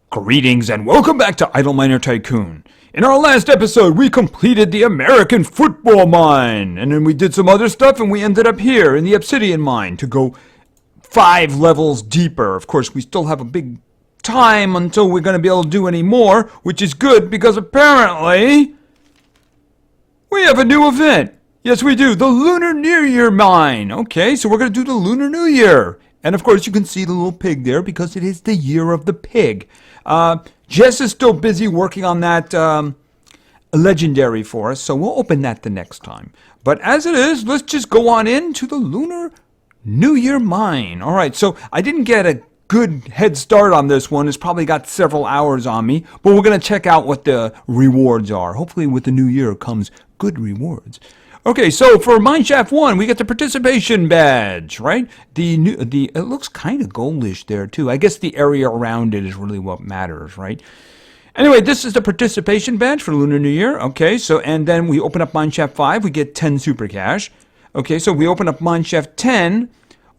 Greetings and welcome back to Idle Miner Tycoon. In our last episode, we completed the American football mine, and then we did some other stuff, and we ended up here in the obsidian mine to go 5 levels deeper. Of course, we still have a big time until we're going to be able to do any more, which is good because apparently we have a new event. Yes, we do. The Lunar New Year mine. Okay, so we're going to do the Lunar New Year. And of course, you can see the little pig there because it is the year of the pig. Jess is still busy working on that legendary for us, so we'll open that the next time. But as it is, let's just go on into the Lunar New Year mine. All right, so I didn't get a good head start on this one. It's probably got several hours on me, but we're going to check out what the rewards are. Hopefully with the new year comes good rewards. Okay, so for Mineshaft 1, we get the participation badge, right? It looks kind of goldish there, too. I guess the area around it is really what matters, right? Anyway, this is the participation badge for Lunar New Year. Okay, so, and then we open up Mineshaft 5, we get 10 super cash. Okay, so we open up Mineshaft 10,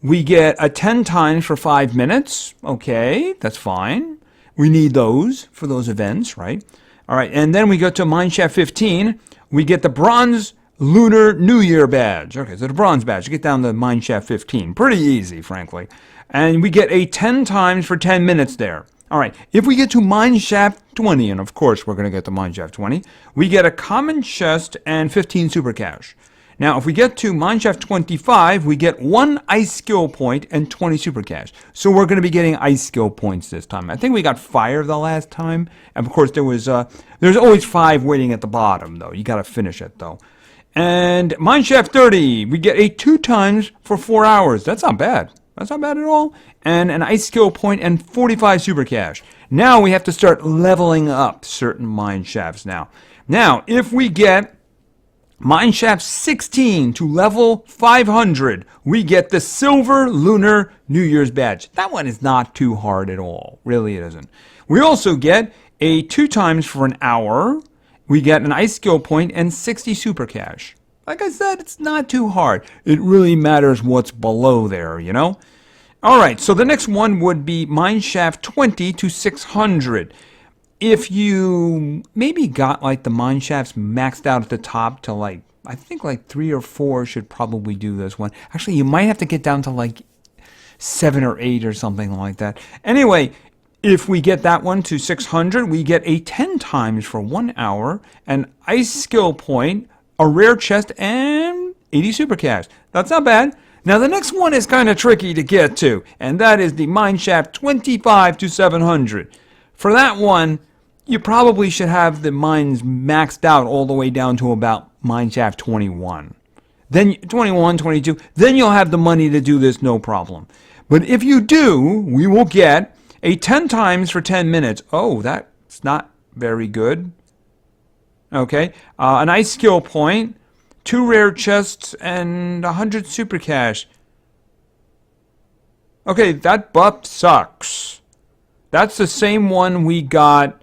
we get a 10 times for 5 minutes. Okay, that's fine. We need those for those events, right? All right, and then we go to Mineshaft 15, we get the bronze Lunar New Year badge. Okay, so the bronze badge. You get down to Mineshaft 15. Pretty easy, frankly. And we get a 10 times for 10 minutes there. All right, if we get to Mineshaft 20, and of course we're going to get to Mineshaft 20, we get a common chest and 15 super cash. Now, if we get to Mineshaft 25, we get 1 ice skill point and 20 super cash. So we're going to be getting ice skill points this time. I think we got fire the last time. And of course, there's always 5 waiting at the bottom, though. You got to finish it, though. And Mineshaft 30, we get a 2 times for 4 hours. That's not bad. That's not bad at all. And an ice skill point and 45 super cash. Now we have to start leveling up certain mine shafts now. Now, if we get Mineshaft 16 to level 500, we get the Silver Lunar New Year's badge. That one is not too hard at all. Really, it isn't. We also get a 2 times for an hour. We get an ice skill point and 60 super cash. Like I said, it's not too hard. It really matters what's below there, you know? All right, so the next one would be Mineshaft 20 to 600. If you maybe got like the mineshafts maxed out at the top to like, I think like 3 or 4 should probably do this one. Actually, you might have to get down to like 7 or 8 or something like that. Anyway, if we get that one to 600, we get a 10 times for 1 hour, an ice skill point, a rare chest, and 80 super cash. That's not bad. Now the next one is kind of tricky to get to, and that is the Mineshaft 25 to 700. For that one, you probably should have the mines maxed out all the way down to about Mineshaft 21. Then 21, 22, then you'll have the money to do this no problem. But if you do, we will get a 10 times for 10 minutes. Oh, that's not very good. Okay. An ice skill point, 2 rare chests, and 100 super cash. Okay, that buff sucks. That's the same one we got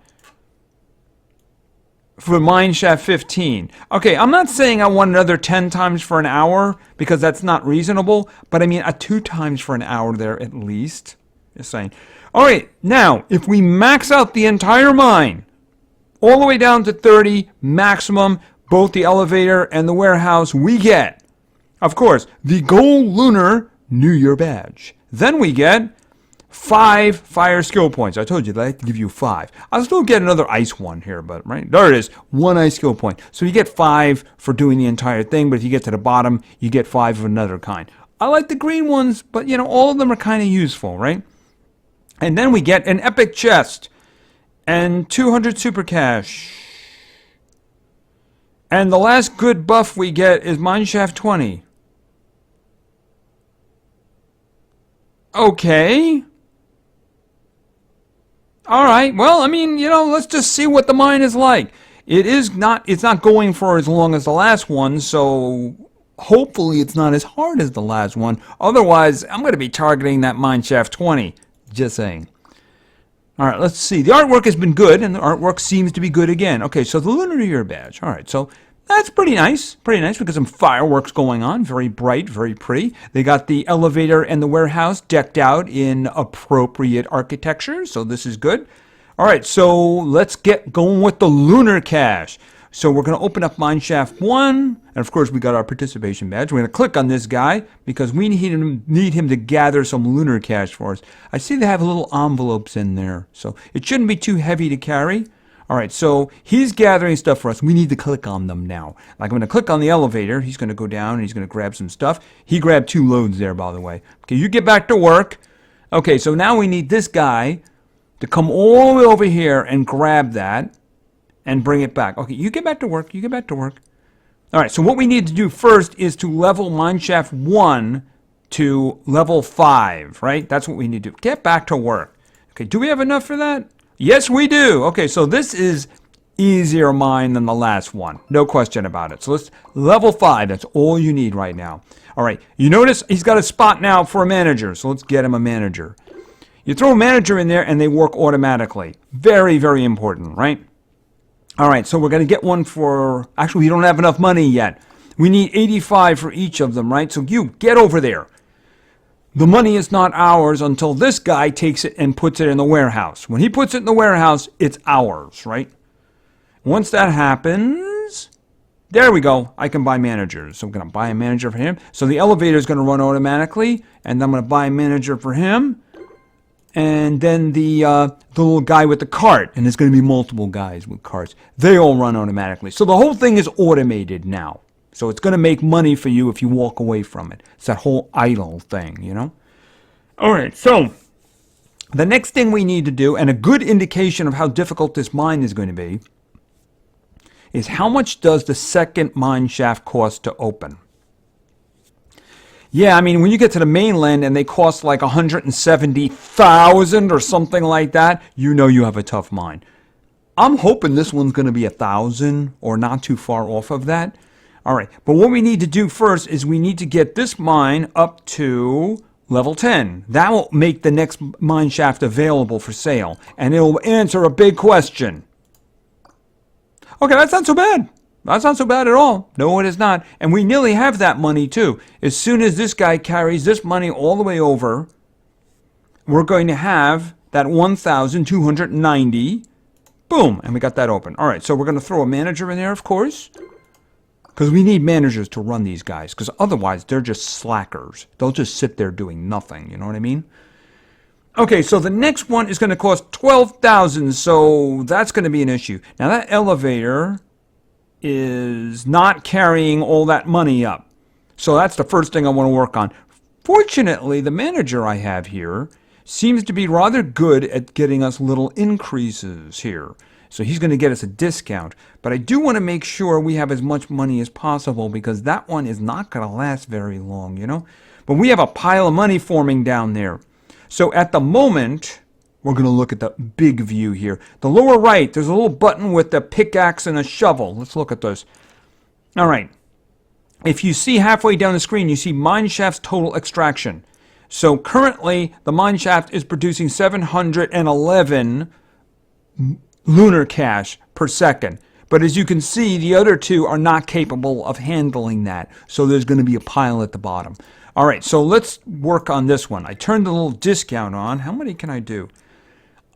for Mineshaft 15. Okay, I'm not saying I want another 10 times for an hour because that's not reasonable, but I mean a 2 times for an hour there at least. Just saying. All right, now, if we max out the entire mine, all the way down to 30, maximum, both the elevator and the warehouse, we get, of course, the Gold Lunar New Year badge. Then we get 5 fire skill points. I told you that I have to give you 5. I'll still get another ice one here, but right there it is, 1 ice skill point. So you get 5 for doing the entire thing, but if you get to the bottom, you get 5 of another kind. I like the green ones, but you know, all of them are kind of useful, right? And then we get an epic chest and 200 super cash. And the last good buff we get is Mineshaft 20. Okay. All right. Well, I mean, you know, let's just see what the mine is like. It's not going for as long as the last one, so hopefully it's not as hard as the last one. Otherwise, I'm going to be targeting that Mineshaft 20. Just saying. All right, let's see. The artwork has been good, and the artwork seems to be good again. Okay, so the Lunar New Year badge. All right, so that's pretty nice. Pretty nice. We got some fireworks going on. Very bright, very pretty. They got the elevator and the warehouse decked out in appropriate architecture, so this is good. All right, so let's get going with the lunar cache. So we're going to open up mineshaft 1, and of course we got our participation badge. We're going to click on this guy because we need him to gather some lunar cache for us. I see they have little envelopes in there, so it shouldn't be too heavy to carry. All right, so he's gathering stuff for us. We need to click on them now. Like I'm going to click on the elevator. He's going to go down and he's going to grab some stuff. He grabbed 2 loads there, by the way. Okay, you get back to work. Okay, so now we need this guy to come all the way over here and grab that and bring it back. Okay, you get back to work. You get back to work. All right, so what we need to do first is to level mineshaft 1 to level 5, right? That's what we need to do. Get back to work. Okay, do we have enough for that? Yes, we do. Okay, so this is easier mine than the last one. No question about it. So let's level 5. That's all you need right now. All right, you notice he's got a spot now for a manager. So let's get him a manager. You throw a manager in there and they work automatically. Very, very important, right? All right, so we're going to get one for... Actually, we don't have enough money yet. We need 85 for each of them, right? So you get over there. The money is not ours until this guy takes it and puts it in the warehouse. When he puts it in the warehouse, it's ours, right? Once that happens, there we go. I can buy managers. So I'm going to buy a manager for him. So the elevator is going to run automatically, and I'm going to buy a manager for him. And then the little guy with the cart, and there's going to be multiple guys with carts. They all run automatically. So the whole thing is automated now. So it's going to make money for you if you walk away from it. It's that whole idle thing, you know? All right, so the next thing we need to do, and a good indication of how difficult this mine is going to be, is how much does the second mine shaft cost to open? Yeah, I mean, when you get to the mainland and they cost like 170,000 or something like that, you know you have a tough mine. I'm hoping this one's going to be 1,000 or not too far off of that. All right, but what we need to do first is we need to get this mine up to level 10. That will make the next mine shaft available for sale, and it will answer a big question. Okay, that's not so bad. That's not so bad at all. No, it is not. And we nearly have that money too. As soon as this guy carries this money all the way over, we're going to have that 1,290. Boom, and we got that open. All right, so we're going to throw a manager in there, of course, because we need managers to run these guys, because otherwise they're just slackers. They'll just sit there doing nothing, you know what I mean? Okay, so the next one is going to cost 12,000, so that's going to be an issue. Now that elevator is not carrying all that money up. So that's the first thing I want to work on. Fortunately, the manager I have here seems to be rather good at getting us little increases here. So he's going to get us a discount. But I do want to make sure we have as much money as possible because that one is not going to last very long, you know. But we have a pile of money forming down there. So at the moment, we're going to look at the big view here. The lower right, there's a little button with a pickaxe and a shovel. Let's look at those. All right. If you see halfway down the screen, you see mine shaft's total extraction. So currently, the mine shaft is producing 711 lunar cache per second. But as you can see, the other two are not capable of handling that. So there's going to be a pile at the bottom. All right, so let's work on this one. I turned the little discount on. How many can I do?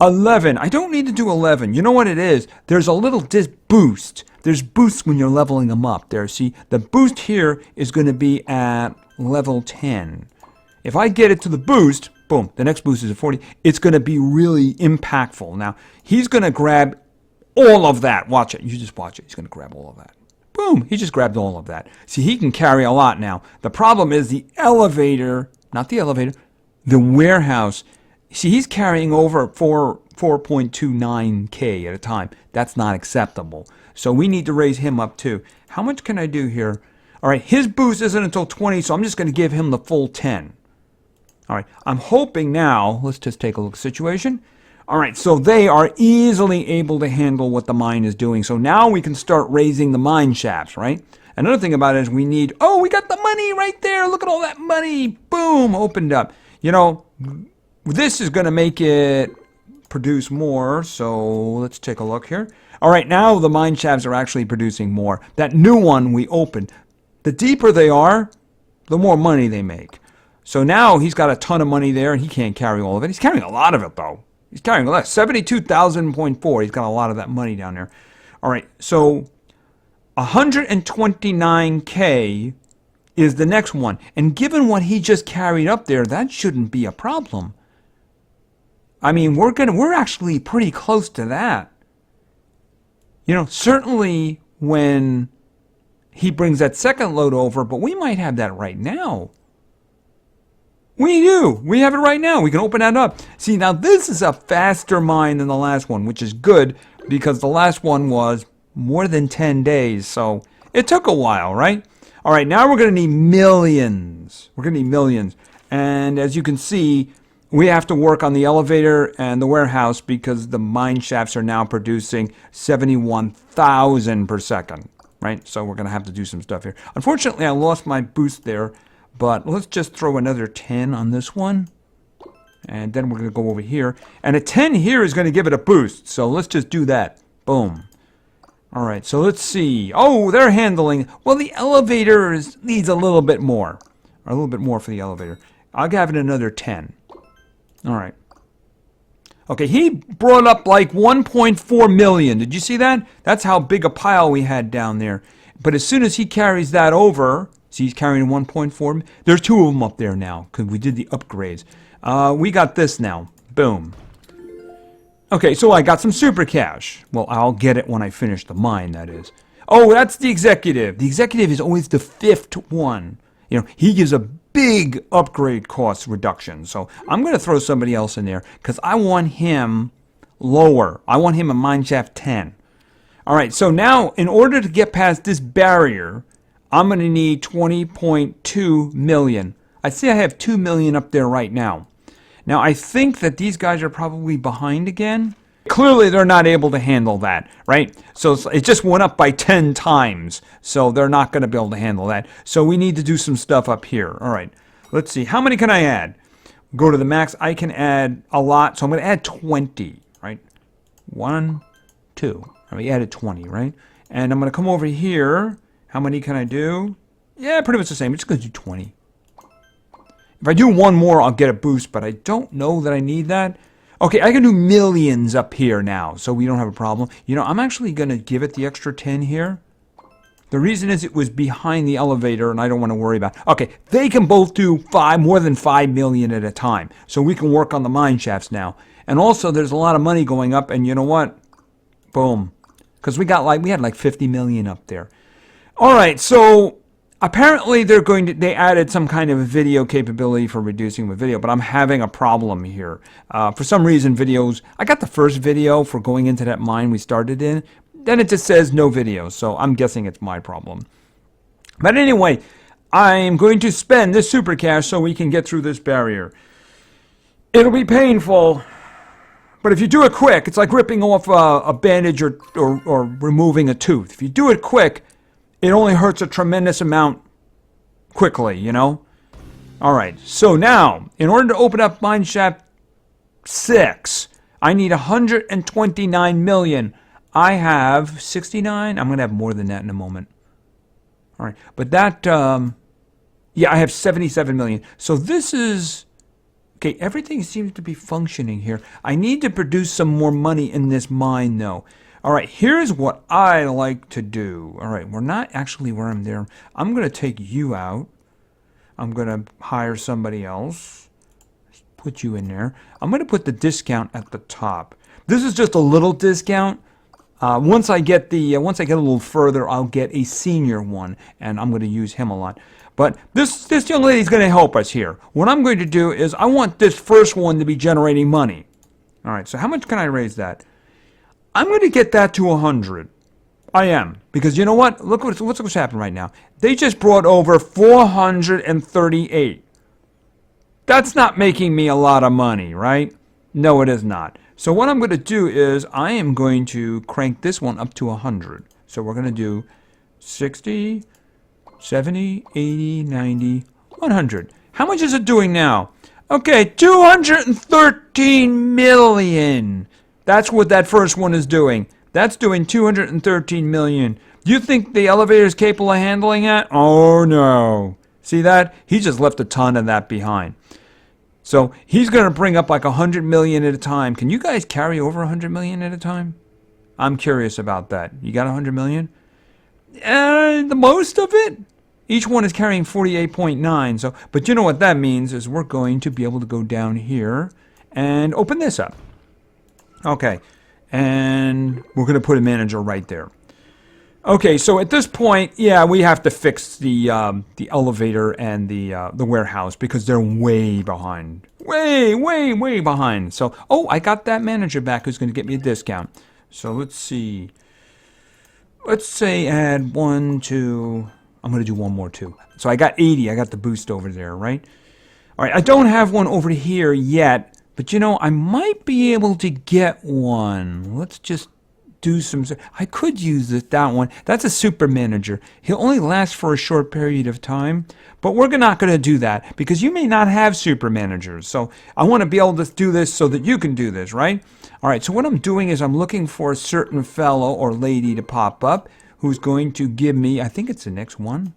11. I don't need to do 11. You know what it is? There's a little boost. There's boosts when you're leveling them up there. See, the boost here is going to be at level 10. If I get it to the boost, boom, the next boost is at 40. It's going to be really impactful. Now, he's going to grab all of that. Watch it. You just watch it. He's going to grab all of that. Boom, he just grabbed all of that. See, he can carry a lot now. The problem is the elevator, not the elevator, the warehouse. See, he's carrying over 4.29K at a time. That's not acceptable. So we need to raise him up too. How much can I do here? All right, his boost isn't until 20, so I'm just going to give him the full 10. All right, I'm hoping now, let's just take a look at the situation. All right, so they are easily able to handle what the mine is doing. So now we can start raising the mine shafts, right? Another thing about it is we need, oh, we got the money right there. Look at all that money. Boom, opened up. You know, this is going to make it produce more. So let's take a look here. All right, now the mine shafts are actually producing more. That new one we opened, the deeper they are, the more money they make. So now he's got a ton of money there, and he can't carry all of it. He's carrying a lot of it, though. He's carrying less. 72,000.4. He's got a lot of that money down there. All right, so 129K is the next one. And given what he just carried up there, that shouldn't be a problem. I mean, we're actually pretty close to that. You know, certainly when he brings that second load over, but we might have that right now. We do. We have it right now. We can open that up. See, now this is a faster mine than the last one, which is good because the last one was more than 10 days. So it took a while, right? All right, now we're going to need millions. We're going to need millions. And as you can see, we have to work on the elevator and the warehouse because the mine shafts are now producing 71,000 per second, right? So we're going to have to do some stuff here. Unfortunately, I lost my boost there, but let's just throw another 10 on this one. And then we're going to go over here. And a 10 here is going to give it a boost. So let's just do that. Boom. All right, so let's see. Oh, they're handling. Well, the elevator needs a little bit more. Or a little bit more for the elevator. I'll give it another 10. All right. Okay, he brought up like 1.4 million. Did you see that? That's how big a pile we had down there. But as soon as he carries that over, see he's carrying 1.4. There's two of them up there now because we did the upgrades. We got this now. Boom. Okay, so I got some super cash. Well, I'll get it when I finish the mine, that is. Oh, that's the executive. The executive is always the fifth one. You know, he gives a big upgrade cost reduction. So I'm going to throw somebody else in there because I want him lower. I want him a mine shaft 10. All right, so now in order to get past this barrier, I'm going to need 20.2 million. I see I have 2 million up there right now. Now, I think that these guys are probably behind again. Clearly, they're not able to handle that, right? So it just went up by 10 times. So they're not going to be able to handle that. So we need to do some stuff up here. All right, let's see. How many can I add? Go to the max. I can add a lot. So I'm going to add 20, right? 1, 2. We added 20, right? And I'm going to come over here. How many can I do? Yeah, pretty much the same. I'm just going to do 20. If I do one more, I'll get a boost, but I don't know that I need that. Okay, I can do millions up here now, so we don't have a problem. You know, I'm actually going to give it the extra 10 here. The reason is it was behind the elevator, and I don't want to worry about it. Okay, they can both do more than 5 million at a time, so we can work on the mine shafts now. And also, there's a lot of money going up, and you know what? Boom. Because we had like 50 million up there. All right, so apparently they added some kind of video capability for reducing the video, but I'm having a problem here. For some reason, I got the first video for going into that mine we started in, then it just says no video, so I'm guessing it's my problem. But anyway, I'm going to spend this super cash so we can get through this barrier. It'll be painful, but if you do it quick, it's like ripping off a bandage or removing a tooth. If you do it quick, it only hurts a tremendous amount quickly, you know? All right, so now, in order to open up mine shaft 6, I need 129 million. I have 69. I'm going to have more than that in a moment. All right, but that, yeah, I have 77 million. So this is, okay, everything seems to be functioning here. I need to produce some more money in this mine, though. All right, here's what I like to do. All right, we're not actually where I'm there. I'm going to take you out. I'm going to hire somebody else. Put you in there. I'm going to put the discount at the top. This is just a little discount. Once I get a little further, I'll get a senior one, and I'm going to use him a lot. But this young lady's going to help us here. What I'm going to do is I want this first one to be generating money. All right, so how much can I raise that? I'm going to get that to 100. I am. Because you know what? Look what's happening right now. They just brought over 438. That's not making me a lot of money, right? No, it is not. So what I'm going to do is I am going to crank this one up to 100. So we're going to do 60, 70, 80, 90, 100. How much is it doing now? Okay, 213 million. That's what that first one is doing. That's doing 213 million. Do you think the elevator is capable of handling that? Oh, no. See that? He just left a ton of that behind. So he's going to bring up like 100 million at a time. Can you guys carry over 100 million at a time? I'm curious about that. You got 100 million? The most of it? Each one is carrying 48.9. So, but you know what that means is we're going to be able to go down here and open this up. Okay. And we're going to put a manager right there. Okay, so at this point, yeah, we have to fix the elevator and the warehouse because they're way behind. Way behind. So, oh, I got that manager back who's going to get me a discount. So let's see. Let's say add 1, 2. I'm going to do one more too. So I got 80. I got the boost over there, right? All right, I don't have one over here yet, but you know, I might be able to get one. Let's just do some. I could use that one. That's a super manager. He'll only last for a short period of time, but we're not going to do that because you may not have super managers. So I want to be able to do this so that you can do this, right? All right, so what I'm doing is I'm looking for a certain fellow or lady to pop up who's going to give me, I think it's the next one.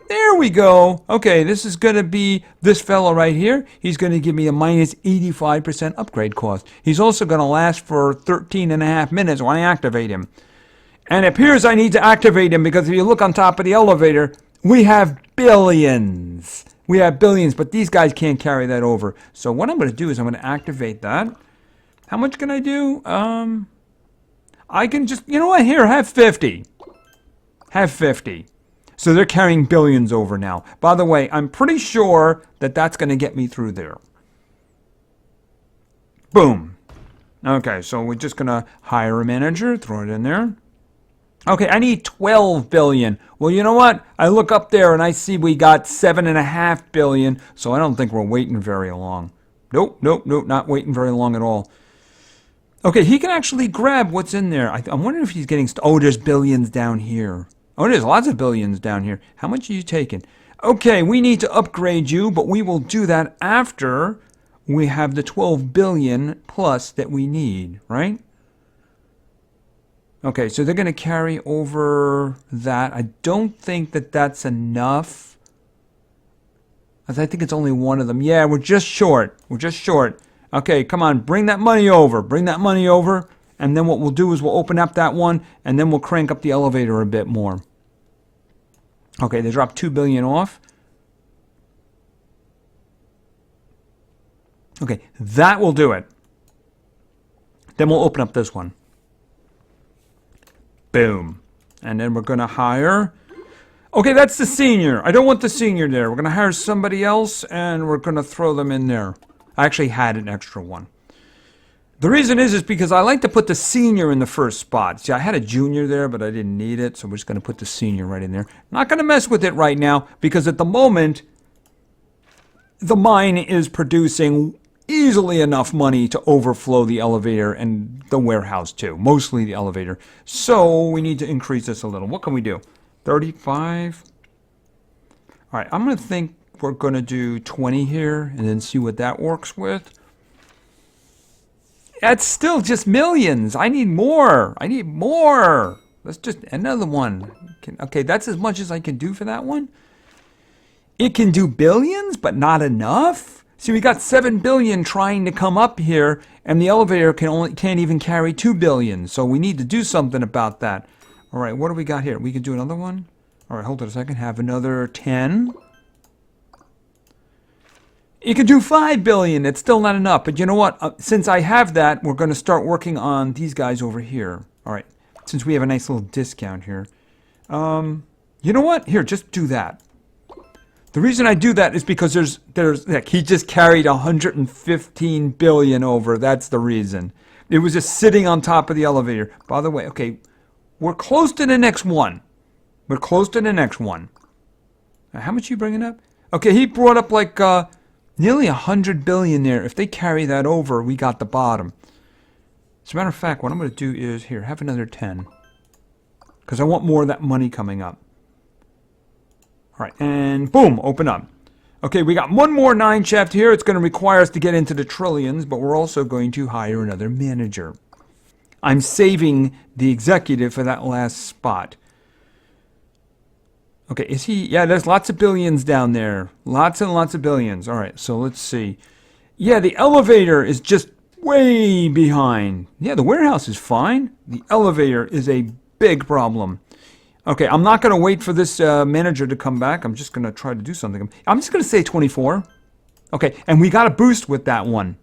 There we go. Okay, this is going to be this fellow right here. He's going to give me a minus 85% upgrade cost. He's also going to last for 13.5 minutes when I activate him. And it appears I need to activate him because if you look on top of the elevator, we have billions. We have billions, but these guys can't carry that over. So what I'm going to do is I'm going to activate that. How much can I do? I can just, you know what? Here, have 50. Have 50. So they're carrying billions over now. By the way, I'm pretty sure that that's going to get me through there. Boom. Okay, so we're just going to hire a manager, throw it in there. Okay, I need 12 billion. Well, you know what? I look up there and I see we got 7.5 billion, so I don't think we're waiting very long. Nope, not waiting very long at all. Okay, he can actually grab what's in there. I'm wondering if he's getting... Oh, there's billions down here. Oh, there's lots of billions down here. How much are you taking? Okay, we need to upgrade you, but we will do that after we have the 12 billion plus that we need, right? Okay, so they're going to carry over that. I don't think that that's enough. I think it's only one of them. Yeah, we're just short. We're just short. Okay, come on, bring that money over. Bring that money over. And then what we'll do is we'll open up that one, and then we'll crank up the elevator a bit more. Okay, they dropped 2 billion off. Okay, that will do it. Then we'll open up this one. Boom. And then we're going to hire... Okay, that's the senior. I don't want the senior there. We're going to hire somebody else, and we're going to throw them in there. I actually had an extra one. The reason is because I like to put the senior in the first spot. See, I had a junior there, but I didn't need it, so we're just going to put the senior right in there. Not going to mess with it right now, because at the moment, the mine is producing easily enough money to overflow the elevator and the warehouse too. Mostly the elevator. So we need to increase this a little. What can we do? 35? All right, I'm going to think we're going to do 20 here, and then see what that works with. That's still just millions. I need more. I need more. Let's just another one. Okay, that's as much as I can do for that one. It can do billions, but not enough. See, we got 7 billion trying to come up here, and the elevator can't even carry 2 billion. So we need to do something about that. All right, what do we got here? We can do another one. All right, hold on a second. Have another 10. You can do 5 billion. It's still not enough. But you know what? Since I have that, we're going to start working on these guys over here. All right. Since we have a nice little discount here. You know what? Here, just do that. The reason I do that is because like, he just carried 115 billion over. That's the reason. It was just sitting on top of the elevator. By the way, okay, we're close to the next one. We're close to the next one. Now, how much are you bringing up? Okay, he brought up like... nearly 100 billion there. If they carry that over, we got the bottom. As a matter of fact, what I'm going to do is, here, have another 10. Because I want more of that money coming up. All right, and boom, open up. Okay, we got one more 9 shaft here. It's going to require us to get into the trillions, but we're also going to hire another manager. I'm saving the executive for that last spot. Okay, is he... Yeah, there's lots of billions down there. Lots and lots of billions. All right, so let's see. Yeah, the elevator is just way behind. Yeah, the warehouse is fine. The elevator is a big problem. Okay, I'm not going to wait for this manager to come back. I'm just going to try to do something. I'm just going to say 24. Okay, and we got a boost with that one.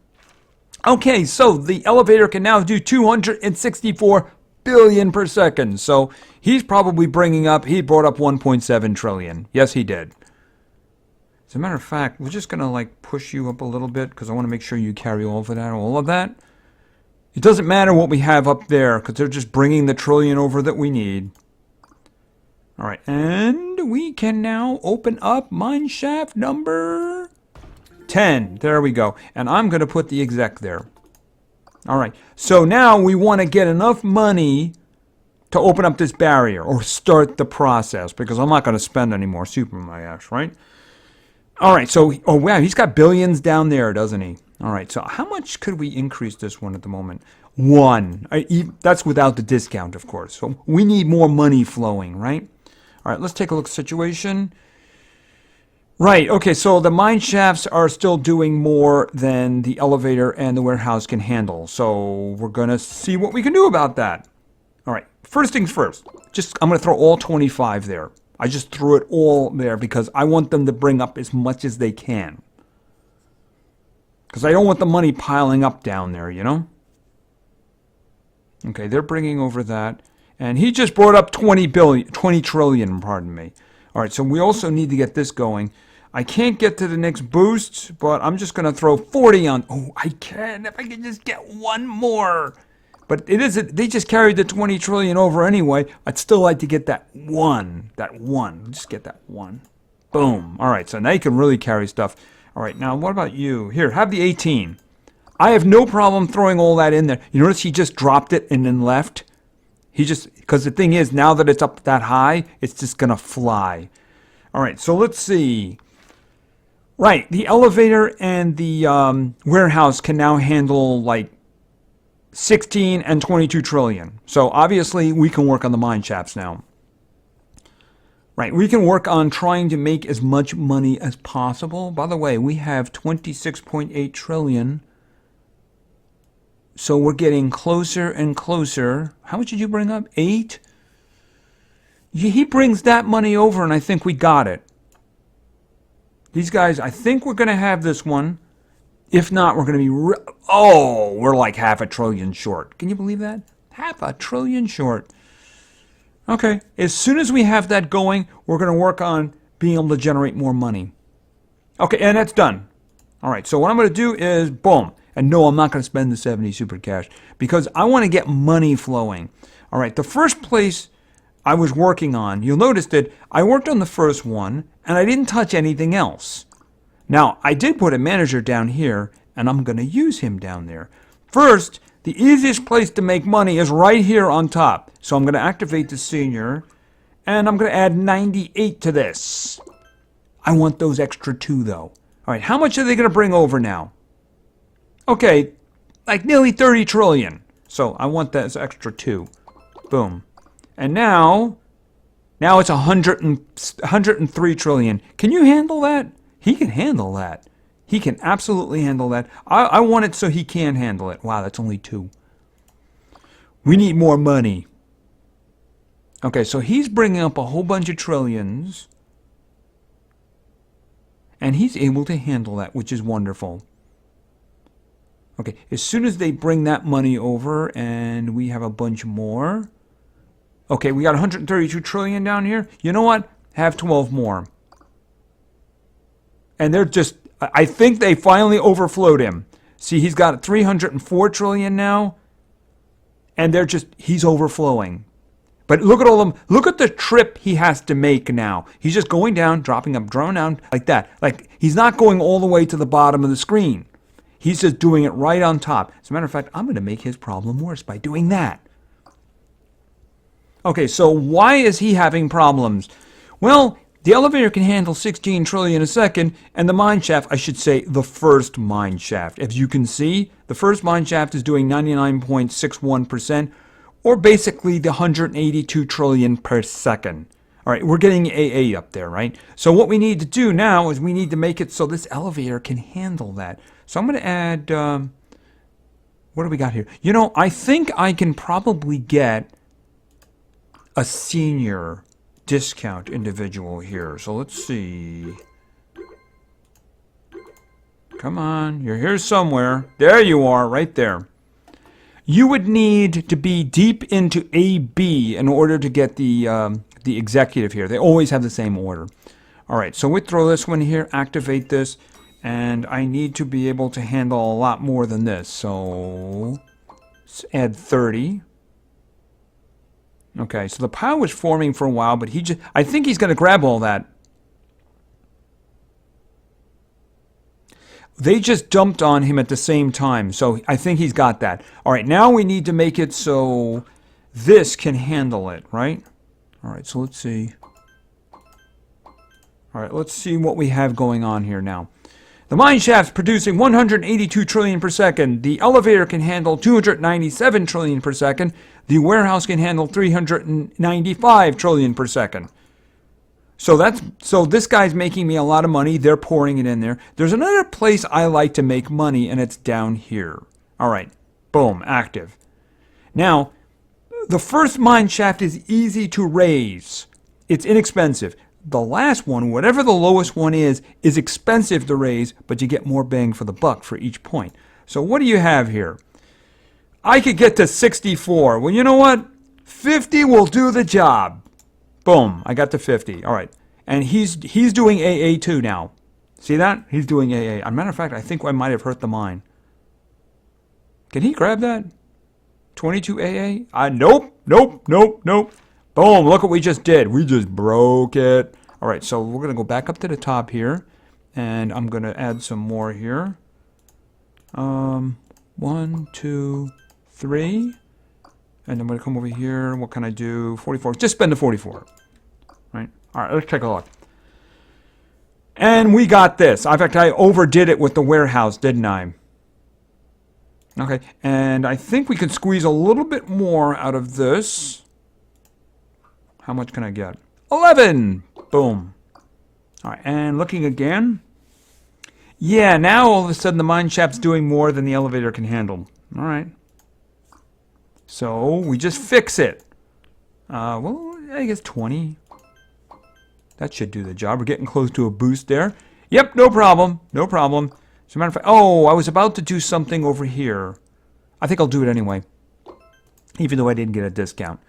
Okay, so the elevator can now do 264 billion per second. So he's probably he brought up 1.7 trillion. Yes, he did. As a matter of fact, we're just going to like push you up a little bit because I want to make sure you carry all of that. It doesn't matter what we have up there because they're just bringing the trillion over that we need. All right, and we can now open up mine shaft number 10. There we go. And I'm going to put the exec there. All right, so now we want to get enough money to open up this barrier or start the process because I'm not going to spend any more super my ass, right? All right, so, oh wow, he's got billions down there, doesn't he? All right, so how much could we increase this one at the moment? 1. That's without the discount, of course. So we need more money flowing, right? All right, let's take a look at the situation. Right, okay, so the mine shafts are still doing more than the elevator and the warehouse can handle. So we're going to see what we can do about that. All right, first things first. I'm going to throw all 25 there. I just threw it all there because I want them to bring up as much as they can. Because I don't want the money piling up down there, you know? Okay, they're bringing over that. And he just brought up 20 trillion, pardon me. All right, so we also need to get this going. I can't get to the next boost, but I'm just going to throw 40 on. Oh, I can if I can just get one more. But they just carried the 20 trillion over anyway. I'd still like to get that one. Just get that one. Boom. All right, so now you can really carry stuff. All right, now what about you? Here, have the 18. I have no problem throwing all that in there. You notice he just dropped it and then left? Because the thing is, now that it's up that high, it's just going to fly. All right, so let's see. Right, the elevator and the warehouse can now handle like 16 and 22 trillion. So obviously we can work on the mine shafts now. Right, we can work on trying to make as much money as possible. By the way, we have 26.8 trillion. So we're getting closer and closer. How much did you bring up? 8? He brings that money over and I think we got it. These guys, I think we're going to have this one. If not, we're going to be... we're like half a trillion short. Can you believe that? Half a trillion short. Okay, as soon as we have that going, we're going to work on being able to generate more money. Okay, and that's done. All right, so what I'm going to do is, boom. And no, I'm not going to spend the 70 super cash because I want to get money flowing. All right, the first place I was working on, you'll notice that I worked on the first one and I didn't touch anything else. Now, I did put a manager down here, and I'm going to use him down there. First, the easiest place to make money is right here on top. So I'm going to activate the senior, and I'm going to add 98 to this. I want those extra 2, though. All right, how much are they going to bring over now? Okay, like nearly 30 trillion. So I want that as extra 2. Boom. And now it's 103 trillion. Can you handle that? He can handle that. He can absolutely handle that. I want it so he can handle it. Wow, that's only 2. We need more money. Okay, so he's bringing up a whole bunch of trillions. And he's able to handle that, which is wonderful. Okay, as soon as they bring that money over and we have a bunch more. Okay, we got 132 trillion down here. You know what? Have 12 more. And they're just, I think they finally overflowed him. See, he's got 304 trillion now. And he's overflowing. But look at all of them. Look at the trip he has to make now. He's just going down, dropping up, drawing down, like that. Like, he's not going all the way to the bottom of the screen. He's just doing it right on top. As a matter of fact, I'm going to make his problem worse by doing that. Okay, so why is he having problems? Well, the elevator can handle 16 trillion a second, and the mine shaft, I should say the first mine shaft. As you can see, the first mine shaft is doing 99.61%, or basically the 182 trillion per second. All right, we're getting AA up there, right? So what we need to do now is we need to make it so this elevator can handle that. So I'm going to add, what do we got here? You know, I think I can probably get a senior discount individual here. So let's see. Come on, you're here somewhere. There you are, right there. You would need to be deep into AB in order to get the executive here. They always have the same order. All right, so we throw this one here, activate this, and I need to be able to handle a lot more than this. So let's add 30. Okay, so the pile was forming for a while, but I think he's going to grab all that. They just dumped on him at the same time, so I think he's got that. All right, now we need to make it so this can handle it, right? All right, so let's see. All right, let's see what we have going on here now. The mine shaft's producing 182 trillion per second. The elevator can handle 297 trillion per second. The warehouse can handle 395 trillion per second. So this guy's making me a lot of money. They're pouring it in there. There's another place I like to make money, and it's down here. All right, boom, active. Now, the first mine shaft is easy to raise. It's inexpensive. The last one, whatever the lowest one is expensive to raise, but you get more bang for the buck for each point. So what do you have here? I could get to 64. Well, you know what? 50 will do the job. Boom, I got to 50. All right. And he's doing AA too now. See that? He's doing AA. As a matter of fact, I think I might have hurt the mine. Can he grab that? 22 AA? Nope. Boom, look what we just did. We just broke it. All right, so we're going to go back up to the top here. And I'm going to add some more here. 1, 2, 3. And I'm going to come over here. What can I do? 44. Just spend the 44. Right? All right, let's take a look. And we got this. In fact, I overdid it with the warehouse, didn't I? Okay, and I think we can squeeze a little bit more out of this. How much can I get? 11! Boom. All right, and looking again. Yeah, now all of a sudden the mine shaft's doing more than the elevator can handle. All right. So we just fix it. Well, I guess 20. That should do the job. We're getting close to a boost there. Yep, no problem. No problem. As a matter of fact, oh, I was about to do something over here. I think I'll do it anyway. Even though I didn't get a discount.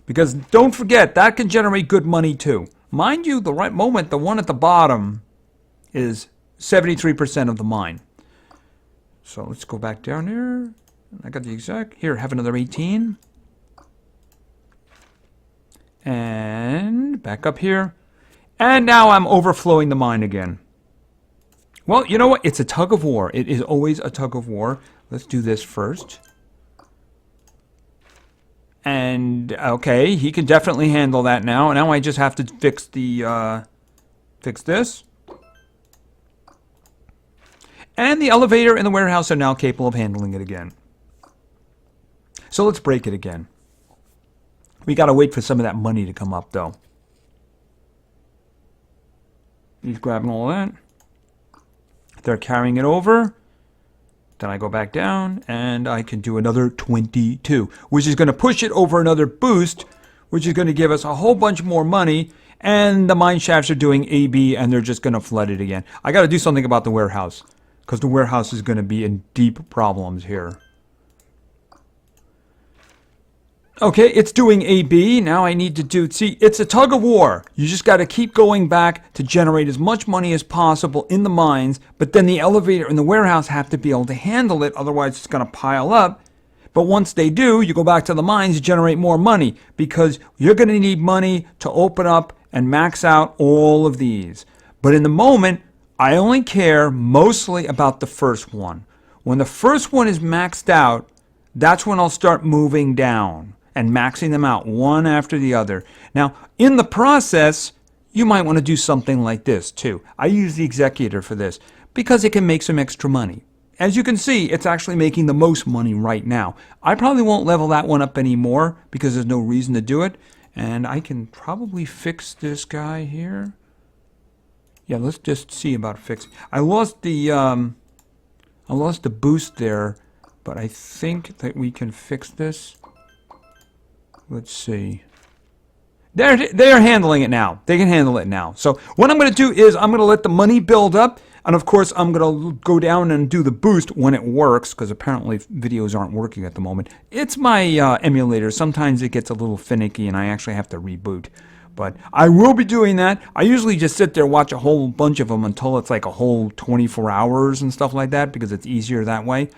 Because don't forget, that can generate good money too. Mind you, the right moment, the one at the bottom is 73% of the mine. So let's go back down here. I got the exact. Here, have another 18. And back up here. And now I'm overflowing the mine again. Well, you know what? It's a tug of war. It is always a tug of war. Let's do this first. And, okay, he can definitely handle that now. Now I just have to fix the, fix this. And the elevator and the warehouse are now capable of handling it again. So let's break it again. We got to wait for some of that money to come up, though. He's grabbing all that. They're carrying it over. Then I go back down, and I can do another 22, which is going to push it over another boost, which is going to give us a whole bunch more money, and the mine shafts are doing AB, and they're just going to flood it again. I got to do something about the warehouse, because the warehouse is going to be in deep problems here. Okay, it's doing AB. Now I need to do... See, it's a tug of war. You just got to keep going back to generate as much money as possible in the mines, but then the elevator and the warehouse have to be able to handle it, otherwise it's going to pile up. But once they do, you go back to the mines to generate more money, because you're going to need money to open up and max out all of these. But in the moment, I only care mostly about the first one. When the first one is maxed out, that's when I'll start moving down and maxing them out one after the other. Now, in the process, you might want to do something like this too. I use the executor for this because it can make some extra money. As you can see, it's actually making the most money right now. I probably won't level that one up anymore because there's no reason to do it. And I can probably fix this guy here. Yeah, let's just see about fixing. I lost the I lost a boost there, but I think that we can fix this. Let's see. They're handling it now. They can handle it now. So what I'm going to do is I'm going to let the money build up. And of course, I'm going to go down and do the boost when it works, because apparently videos aren't working at the moment. It's my emulator. Sometimes it gets a little finicky and I actually have to reboot. But I will be doing that. I usually just sit there, watch a whole bunch of them until it's like a whole 24 hours and stuff like that, because it's easier that way.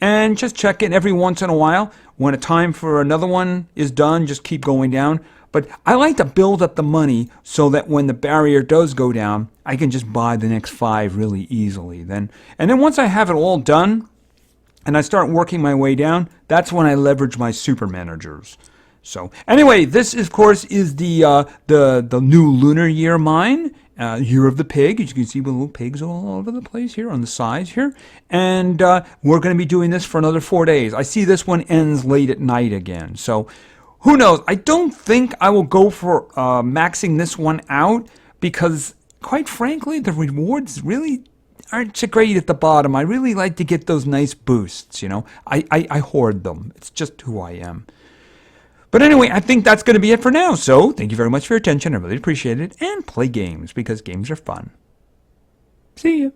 And just check in every once in a while. When a time for another one is done, just keep going down. But I like to build up the money so that when the barrier does go down, I can just buy the next 5 really easily. And then once I have it all done and I start working my way down, that's when I leverage my super managers. So anyway, this of course is the new Lunar Year mine, Year of the Pig. As you can see, with little pigs all over the place here on the sides here. And we're going to be doing this for another 4 days. I see this one ends late at night again. So who knows? I don't think I will go for maxing this one out, because quite frankly, the rewards really aren't so great at the bottom. I really like to get those nice boosts, you know. I hoard them. It's just who I am. But anyway, I think that's going to be it for now. So thank you very much for your attention. I really appreciate it. And play games, because games are fun. See ya.